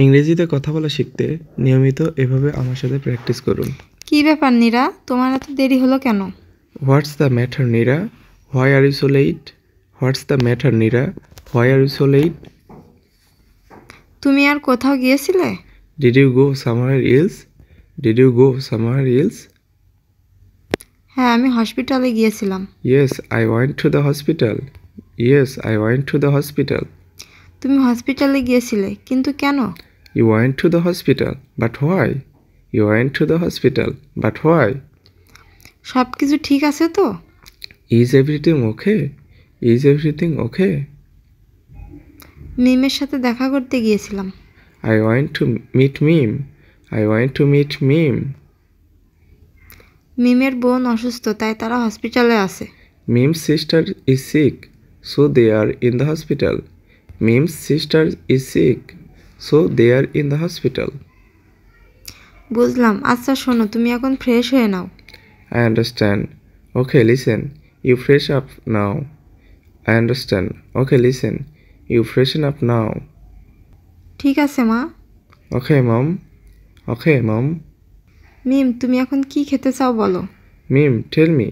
ইংরেজিতে কথা বলা শিখতে নিয়মিত এভাবে আমার সাথে প্র্যাকটিস করুন। কি ব্যাপার নীরা, তোমার এত দেরি হলো কেন? What's the matter Neera? Why are you so late? What's the matter Neera? Why are you so late? তুমি আর কোথাও গিয়েছিলে? Did you go somewhere else? Did you go somewhere else? হ্যাঁ, আমি হসপিটালে গিয়েছিলাম। Yes I went to the hospital. Yes I went to the hospital. তুমি হসপিটালে গিয়েছিলে, কিন্তু কেন? You went to the hospital, but why? You went to the hospital, but why? সব কিছু ঠিক আছে তো? Is everything okay? Is everything okay? মিমের সাথে দেখা করতে গিয়েছিলাম। I want to meet Meme. I want to meet Meme. মিমের বোন অসুস্থ, তাই তারা হসপিটালে আছে। Meme's sister is sick, so they are in the hospital. Meme's sister is sick, so they are in the hospital. বুঝলাম। আচ্ছা শোনো, তুমি এখন ফ্রেশ হয়ে নাও। I understand. Okay, listen. You fresh up now. I understand. Okay, listen. You freshen up now. ঠিক আছে মা। Okay, Mom. Okay, Mom. মিম, তুমি এখন কি খেতে চাও বলো? Meme, tell me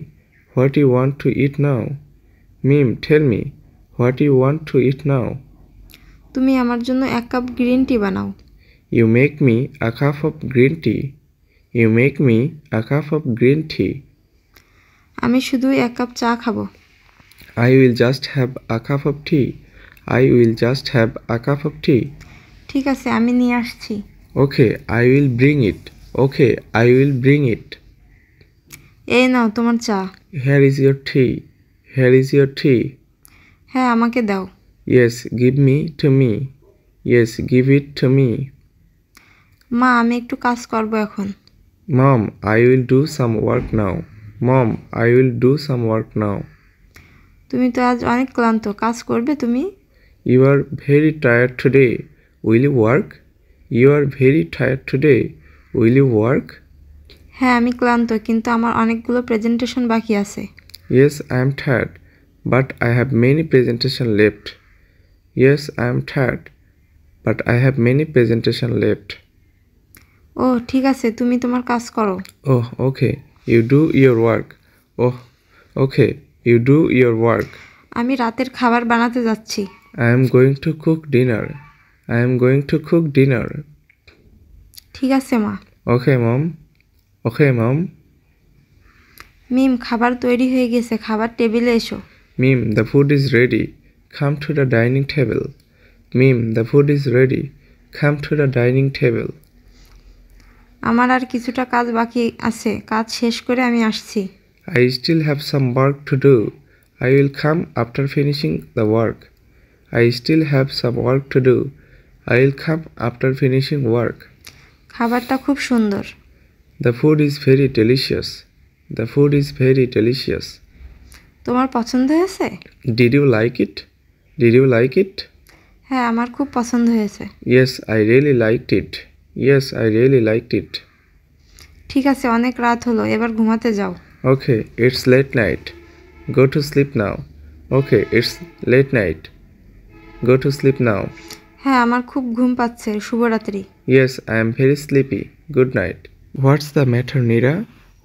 what you want to eat now. Meme, tell me what you want to eat now. তুমি আমার জন্য 1 কাপ গ্রিন টি বানাও। You make me a cup of green tea. You make me a cup of green tea. আমি শুধুই 1 cup চা খাবো। I will just have a cup of tea. I will just have a cup of tea. ঠিক আছে, আমি নিয়ে আসছি। Okay, I will bring it. Okay, I will bring it. এই নাও তোমার চা। Here is your tea. Here is your tea. হ্যাঁ, আমাকে দাও। Yes, give me to me. Yes, give it to me. মা, আমি একটু কাজ করব এখন। Mom, I will do some work now. Mom, I will do some work now. তুমি তো আজ অনেক ক্লান্ত, কাজ করবে তুমি? You are very tired today. Will you work? You are very tired today. Will you work? হ্যাঁ, আমি ক্লান্ত, কিন্তু আমার অনেকগুলো প্রেজেন্টেশন বাকি আছে। Yes, I am tired, but I have many presentation left. Yes, I am tired, but I have many presentation left. ও ঠিক আছে, তুমি তোমার কাজ করো। Oh, okay. You do your work. Oh, okay. You do your work. আমি রাতের খাবার বানাতে যাচ্ছি। I am going to cook dinner. I am going to cook dinner. ঠিক আছে মা। Okay, Mom. Okay, Mom. মিম, খাবার তৈরি হয়ে গেছে, খাবার টেবিলে এসো। Meme, the food is ready. Come to the dining table. Meme, the food is ready. Come to the dining table. আমার আর কিছুটা কাজ বাকি আছে, কাজ শেষ করে আমি আসছি। I still have some work to do. I will come after finishing the work. I still have some work to do. I will come after finishing work. খাবারটা খুব সুন্দর। The food is very delicious. The food is very delicious. তোমার পছন্দ হয়েছে? Did you like it? Did you like it? হ্যাঁ, আমার খুব পছন্দ হয়েছে। Yes, I really liked it. Yes, I really liked it. ঠিক আছে, অনেক রাত হলো, এবার ঘুমাতে যাও। Okay, it's late night. Go to sleep now. Okay, it's late night. Go to sleep now. হ্যাঁ, আমার খুব ঘুম পাচ্ছে, শুভরাত্রি। Yes, I am very sleepy. Good night. What's the matter, Nira?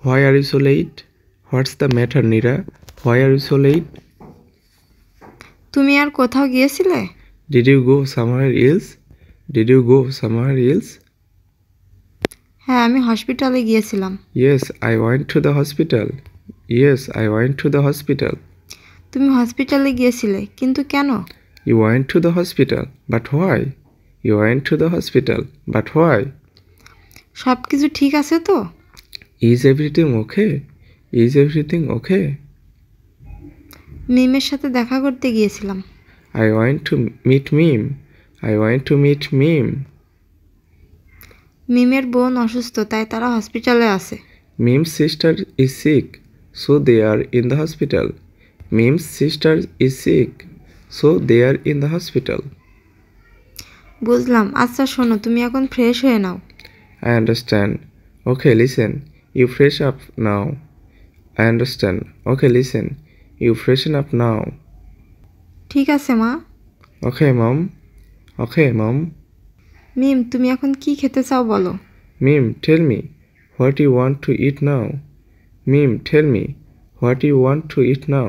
Why are you so late? What's the matter, Nira? Why are you so late? তুমি আর কোথাও গিয়েছিলে? Did you go somewhere else? Did you go somewhere else? হ্যাঁ, আমি হসপিটালে গিয়েছিলাম। Yes, I went to the hospital. Yes, I went to the hospital. তুমি হসপিটালে গিয়েছিলে, কিন্তু কেন? You went to the hospital, but why? You went to the hospital, but why? সব কিছু ঠিক আছে তো? Is everything okay? Is everything okay? মিমের সাথে দেখা করতে গিয়েছিলাম। I went to meet Meme. I went to meet Meme. মিমের বোন অসুস্থ, তাই তারা হসপিটালে আছে। Meme's sister is sick, so they are in the hospital. Meme's sister is sick, so they are in the hospital. বুঝলাম। আচ্ছা শোনো, তুমি এখন ফ্রেশ হয়ে নাও। I understand. Okay, listen. You fresh up now. I understand. Okay, listen. You freshen up now. ঠিক আছে মা। Okay, Mom. Okay, Mom. মিম, তুমি এখন কি খেতে চাও বলো? Mim, tell me, what you want to eat now? Mim, tell me, what you want to eat now?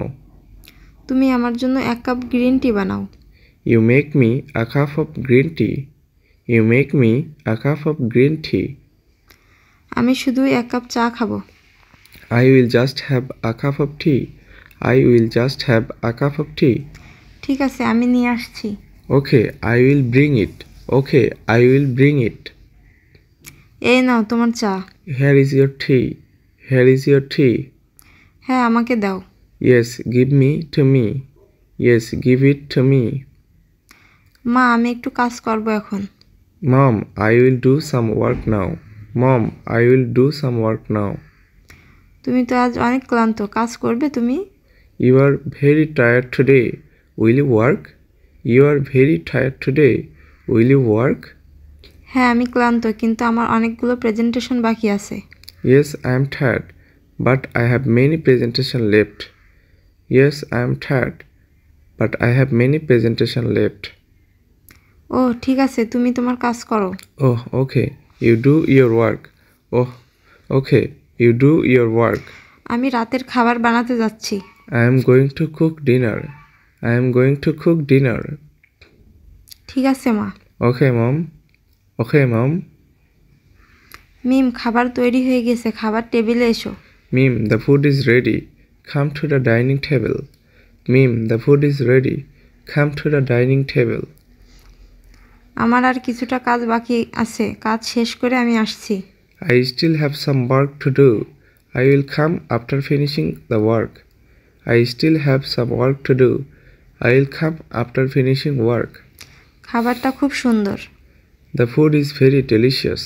তুমি আমার জন্য 1 কাপ গ্রিন টি বানাও। You make me a cup of green tea. You make me a cup of green tea. আমি শুধুই 1 cup চা খাবো। I will just have a cup of tea. I will just have a cup of tea. ঠিক আছে, আমি নিয়ে আসছি। Okay, I will bring it. Okay, I will bring it. এই নাও তোমার চা। Here is your tea. Here is your tea. হ্যাঁ, আমাকে দাও। Yes, give me to me. Yes, give it to me. মা, আমি একটু কাজ করব এখন। Mom, I will do some work now. Mom, I will do some work now. তুমি তো আজ অনেক ক্লান্ত, কাজ করবে তুমি? You are very tired today. Will you work? You are very tired today. Will you work? হ্যাঁ, আমি ক্লান্ত, কিন্তু আমার অনেকগুলো প্রেজেন্টেশন বাকি আছে। Yes, I am tired, but I have many presentation left. Yes, I am tired, but I have many presentation left. ও ঠিক আছে, তুমি তোমার কাজ করো। Oh, okay. You do your work. Oh, okay. You do your work. আমি রাতের খাবার বানাতে যাচ্ছি। I am going to cook dinner. I am going to cook dinner. ঠিক আছে মা। Okay, Mom. Okay, Mom. মিম, খাবার তৈরি হয়ে গেছে, খাবার টেবিলে এসো। Mim, the food is ready. Come to the dining table. Mim, the food is ready. Come to the dining table. আমার আর কিছুটা কাজ বাকি আছে, কাজ শেষ করে আমি আসছি। I still have some work to do. I will come after finishing the work. I still have some work to do. I will come after finishing work. খাবারটা খুব সুন্দর। The food is very delicious.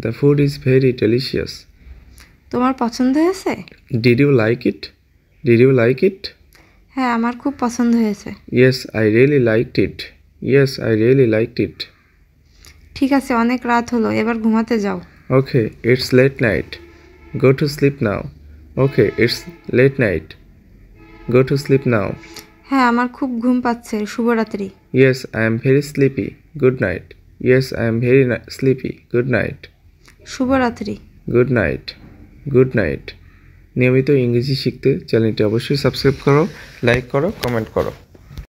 The food is very delicious. তোমার পছন্দ হয়েছে? Did you like it? Did you like it? হ্যাঁ, আমার খুব পছন্দ হয়েছে। Yes, I really liked it. Yes, I really liked it. ঠিক আছে, অনেক রাত হলো, এবার ঘুমাতে যাও। Okay, it's late night. Go to sleep now. Okay, it's late night. Go to sleep now. হ্যাঁ, আমার খুব ঘুম পাচ্ছে, শুভরাত্রি। Yes, I am very sleepy. Good night. Yes, I am very sleepy. Good night. শুভরাত্রি। Good night good night. নিয়মিত ইংরেজি শিখতে চ্যানেলটি অবশ্যই সাবস্ক্রাইব করো, লাইক করো, কমেন্ট করো।